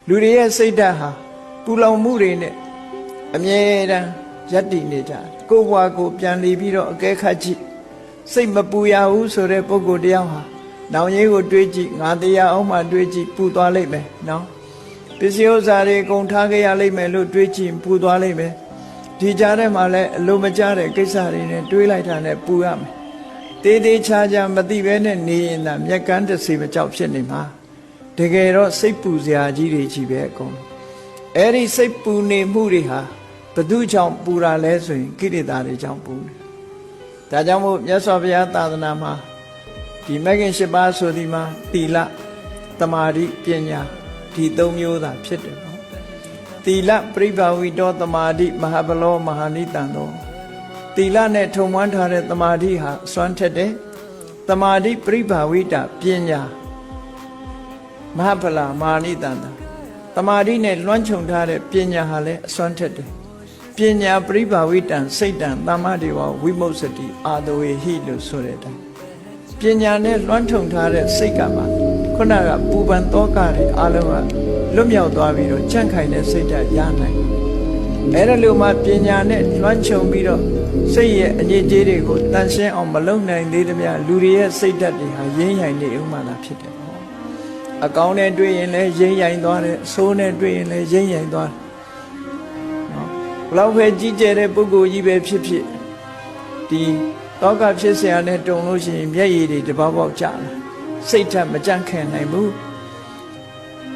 လူတွေရဲ့စိတ်ဓာတ်ဟာပူလောင်မှုတွေနဲ့အမြဲတမ်းရပ်တည်နေကြတယ်ကိုယ်ဘဝကိုပြန်လည်ပြီးတော့အကဲခတ်ကြည့်စိတ်မပူရဘူးဆိုတဲ့ပုဂ္ဂိုလ်တယောက်ဟာနောင်ရေးကိုတွေးကြည့်ငါတရားအောင်မှတွေးကြည့်ပူသွားလိမ့်မယ်နော်ပစ္စည်းဥစ္စာတွေကုန်ထားခဲ့ရလိမ့်မယ်လို့တွေးကြည့်ပူသွားလိမ့်မယ်ဒီကြားထဲမှာလည်းအလိုမကျတဲ့ကိစ္စတွေနဲ့တွေးလိုက်တာနဲ့ပူရမယ်တေးသေးချာချာမသိဘဲနဲ့နေရင်သာမျက်ကန်းတစ်စီမကြောက်ဖြစ်နေမှာတကယ်တော့စိတ်ပူစရာကြီးတွေကြီးပဲအကုန်အဲ့ဒီစိတ်ပူနေမှုတွေဟာဘယ်သူကြောင့်ပူတာလဲဆိုရင်ကိလေသာတွေကြောင့်ပူနေဒါကြောင့်မို့မြတ်စွာဘုရားသာသနာမှာဒီမဂ္ဂင်၈ပါးဆိုဒီမှာသီလသမာဓိပညာဒီ၃မျိုးသာဖြစ်တယ်ပေါ့သီလပရိဘာဝိတောသမာဓိမဟာဘလောမဟာနိတံသောသီလနဲ့ထုံမွမ်းထားတဲ့သမာဓိဟာအစွမ်းထက်တယ်သမာဓိပရိဘာဝိတပညာမဟာဗလာမဟာနိတံသာသမာဓိနဲ့လွှမ်းခြုံထားတဲ့ပညာဟာလည်းအစွမ်းထက်တယ်ပညာပရိဘာဝိတံစိတ်တံသမ္မာဒေဝဝိမု ဿတိအာတဝေဟိလို့ဆိုတဲ့အတိုင်းပညာနဲ့လွှမ်းခြုံထားတဲ့စိတ်ကမှခုနကပူပန်တောကတွေအလုံးကလွတ်မြောက်သွားပြီးတော့ကြန့်ခိုင်တဲ့စိတ်ဓာတ်ရနိုင်အဲ့ဒါလို့မှပညာနဲ့လွှမ်းခြုံပြီးတော့စိတ်ရဲ့အငြိကြေးတွေကိုတန်ရှင်းအောင်မလုပ်နိုင်သေးသမျှလူတွေရဲ့စိတ်ဓာတ်တွေဟာရင်းရိုင်နေဥမှလာဖြစ်တယ်ပေါ့အကောင်းနဲ့တွေ့ရင်လည်းရင်းရိုင်သွားတယ်အဆိုးနဲ့တွေ့ရင်လည်းရင်းရိုင်သွားတယ်နော်ဘလောက်ပဲကြီးကျယ်တဲ့ပုဂ္ဂိုလ်ကြီးပဲဖြစ်ဖြစ်ဒီတောကဖြစ်เสียနဲ့တုံလို့ရှိရင်မျက်ရည်တွေတပေါက်ပေါက်ကျလာစိတ်ဓာတ်မကြန့်ခိုင်နိုင်ဘူး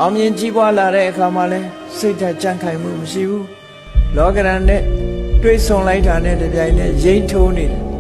အောင်မြင်ကြီးပွားလာတဲ့အခါမှာလဲစိတ်ဓာတ်ကြန့်ခိုင်မှုမရှိဘူးလောကရန်နဲ့တွေးဆုံလိုက်တာနဲ့တပြိုင်နက်ရိမ့်ထိုးနေတယ်